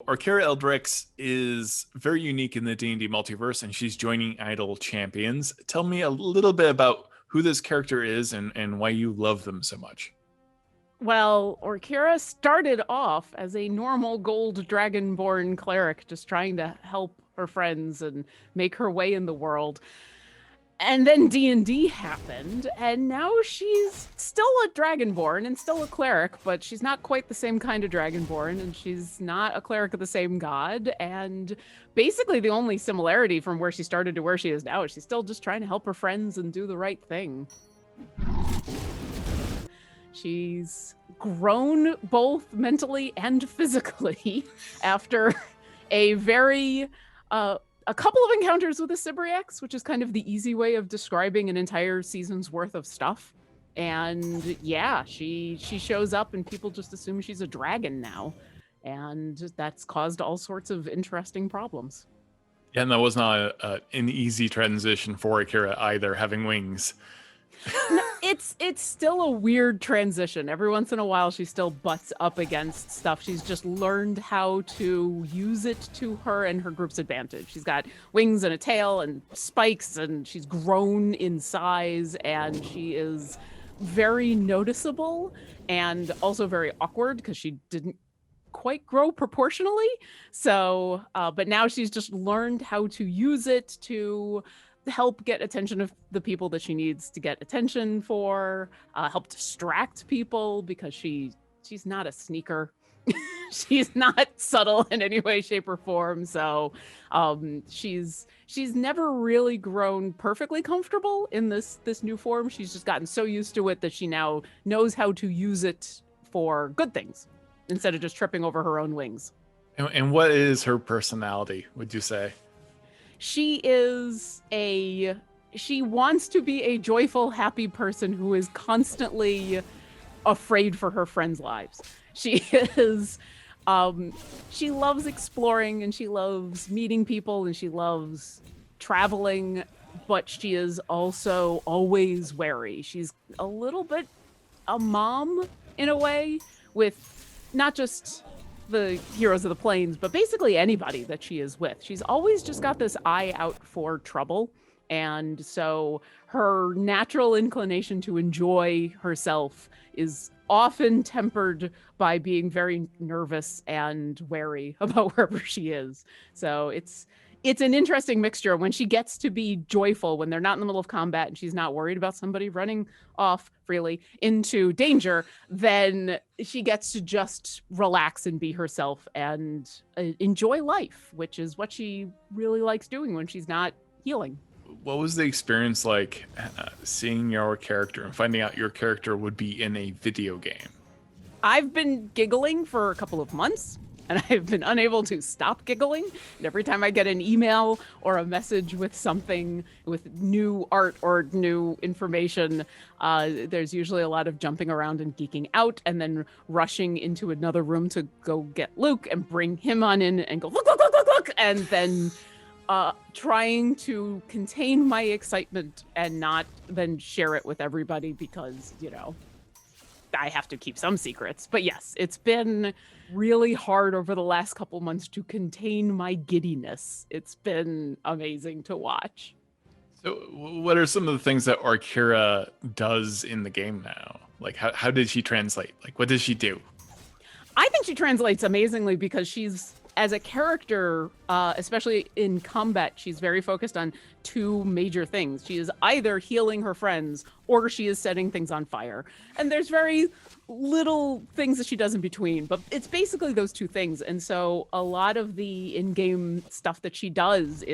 Orkira Eldrix is very unique in the D&D multiverse, and she's joining Idle Champions. Tell me a little bit about who this character is and why you love them so much. Well, Orkira started off as a normal gold dragonborn cleric, just trying to help her friends and make her way in the world. And then D&D happened, and now she's still a dragonborn and still a cleric, but she's not quite the same kind of dragonborn, and she's not a cleric of the same god. And basically, the only similarity from where she started to where she is now is she's still just trying to help her friends and do the right thing. She's grown both mentally and physically after a very a couple of encounters with a Sybriax, which is kind of the easy way of describing an entire season's worth of stuff. And yeah, she shows up and people just assume she's a dragon now. And that's caused all sorts of interesting problems. Yeah, and that was not an easy transition for Akira either, having wings. No, it's still a weird transition. Every once in a while, she still butts up against stuff. She's just learned how to use it to her and her group's advantage. She's got wings and a tail and spikes, and she's grown in size, and she is very noticeable and also very awkward because she didn't quite grow proportionally. So, but now she's just learned how to use it to help get attention of the people that she needs to get attention for, help distract people because she's not a sneaker. She's not subtle in any way, shape, or form. So she's never really grown perfectly comfortable in this new form. She's just gotten so used to it that she now knows how to use it for good things instead of just tripping over her own wings. And what is her personality, would you say? She wants to be a joyful, happy person who is constantly afraid for her friends' lives. She is, she loves exploring and she loves meeting people and she loves traveling, but she is also always wary. She's a little bit a mom in a way, with not just the heroes of the plains, but basically anybody that she is with. She's always just got this eye out for trouble. And so her natural inclination to enjoy herself is often tempered by being very nervous and wary about wherever she is. So it's an interesting mixture when she gets to be joyful when they're not in the middle of combat and she's not worried about somebody running off freely into danger. Then she gets to just relax and be herself and enjoy life, which is what she really likes doing when she's not healing. What was the experience like seeing your character and finding out your character would be in a video game? I've been giggling for a couple of months, and I've been unable to stop giggling. And every time I get an email or a message with something with new art or new information, there's usually a lot of jumping around and geeking out and then rushing into another room to go get Luke and bring him on in and go, look, look, look, look, look, and then trying to contain my excitement and not then share it with everybody because, I have to keep some secrets. But yes, it's been really hard over the last couple months to contain my giddiness. It's been amazing to watch. So what are some of the things that Orkira does in the game now? Like, how did she translate? Like, what does she do? I think she translates amazingly because she's, as a character, especially in combat, she's very focused on two major things. She is either healing her friends or she is setting things on fire. And there's very little things that she does in between, but it's basically those two things. And so a lot of the in-game stuff that she does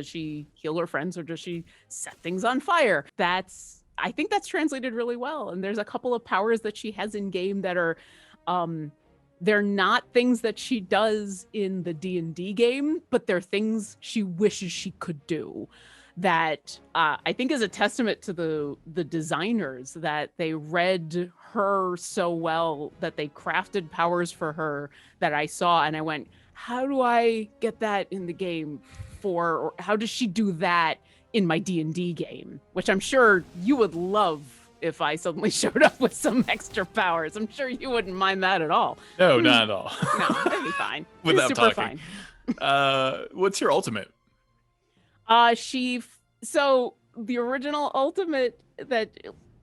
she heal her friends or does she set things on fire? I think that's translated really well. And there's a couple of powers that she has in game that are, they're not things that she does in the D&D game, but they're things she wishes she could do. That I think is a testament to the designers, that they read her so well that they crafted powers for her that I saw and I went, how do I get that in the game or how does she do that in my D&D game? Which I'm sure you would love if I suddenly showed up with some extra powers. I'm sure you wouldn't mind that at all. No, not at all. No, that'd be fine. Without Super talking. fine. What's your ultimate? So the original ultimate that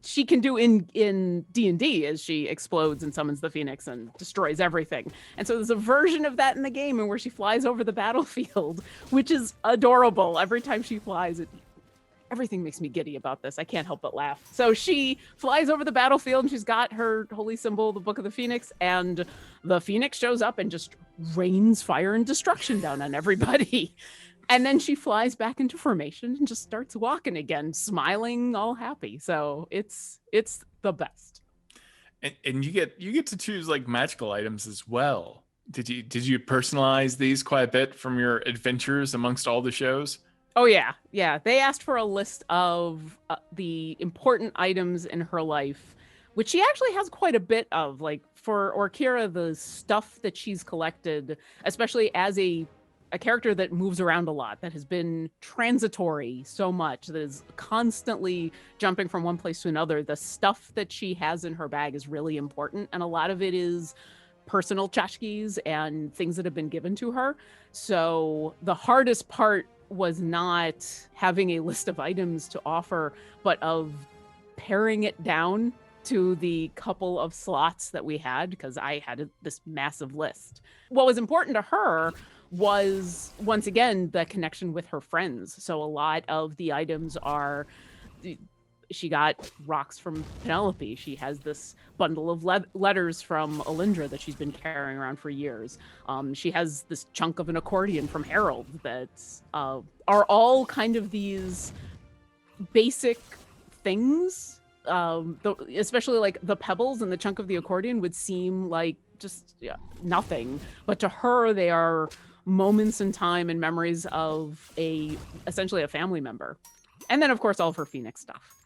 she can do in D&D is she explodes and summons the Phoenix and destroys everything. And so there's a version of that in the game and where she flies over the battlefield, which is adorable. Every time she flies, everything makes me giddy about this. I can't help but laugh. So she flies over the battlefield and she's got her holy symbol, the Book of the Phoenix, and the Phoenix shows up and just rains fire and destruction down on everybody. And then she flies back into formation and just starts walking again, smiling, all happy. So it's the best. And you get to choose like magical items as well. Did you personalize these quite a bit from your adventures amongst all the shows? Oh yeah. They asked for a list of the important items in her life, which she actually has quite a bit of. Like for Orkira, the stuff that she's collected, especially as a character that moves around a lot, that has been transitory so much, that is constantly jumping from one place to another. The stuff that she has in her bag is really important. And a lot of it is personal tchotchkes and things that have been given to her. So the hardest part was not having a list of items to offer, but of paring it down to the couple of slots that we had, because I had this massive list. What was important to her was, once again, the connection with her friends. So a lot of the items are, she got rocks from Penelope. She has this bundle of letters from Alindra that she's been carrying around for years. She has this chunk of an accordion from Harold that are all kind of these basic things. Especially like the pebbles and the chunk of the accordion would seem like just nothing, but to her they are moments in time and memories of essentially a family member. And then of course all of her Phoenix stuff.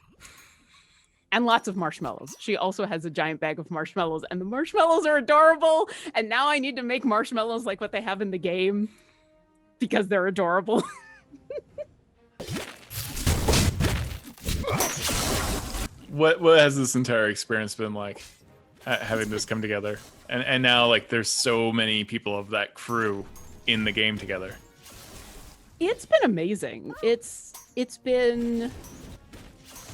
And lots of marshmallows. She also has a giant bag of marshmallows, and the marshmallows are adorable. And now I need to make marshmallows like what they have in the game because they're adorable. What has this entire experience been like, having this come together? And now like there's so many people of that crew in the game together. It's been amazing. It's been,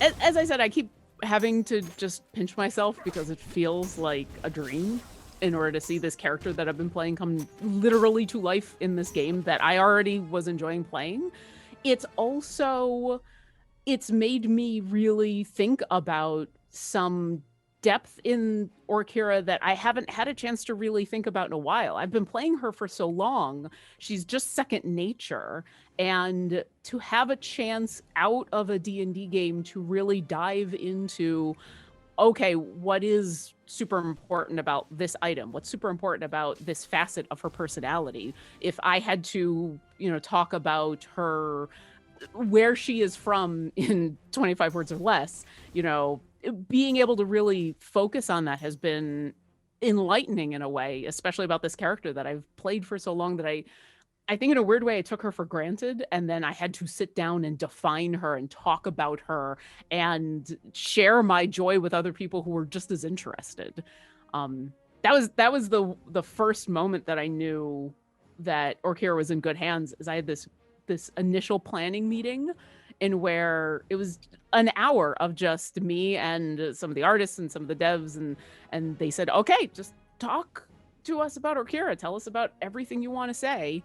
as I said, I keep having to just pinch myself because it feels like a dream in order to see this character that I've been playing come literally to life in this game that I already was enjoying playing. It's made me really think about some depth in Orkira that I haven't had a chance to really think about in a while. I've been playing her for so long. She's just second nature. And to have a chance out of a D&D game to really dive into, okay, what is super important about this item? What's super important about this facet of her personality? If I had to, talk about her, where she is from in 25 words or less, being able to really focus on that has been enlightening in a way, especially about this character that I've played for so long that I think in a weird way I took her for granted, and then I had to sit down and define her and talk about her and share my joy with other people who were just as interested. That was the first moment that I knew that Orkira was in good hands, is I had this initial planning meeting in where it was an hour of just me and some of the artists and some of the devs, and they said, okay, just talk to us about Orkira, tell us about everything you want to say.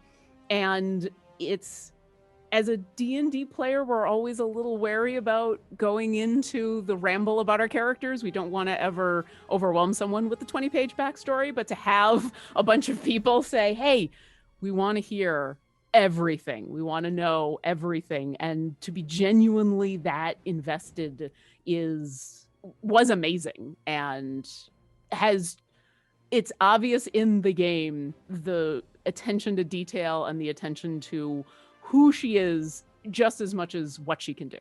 And it's, as a D&D player, we're always a little wary about going into the ramble about our characters. We don't want to ever overwhelm someone with the 20-page backstory, but to have a bunch of people say, hey, we want to hear everything. We want to know everything. And to be genuinely that invested was amazing, and it's obvious in the game, the attention to detail and the attention to who she is just as much as what she can do.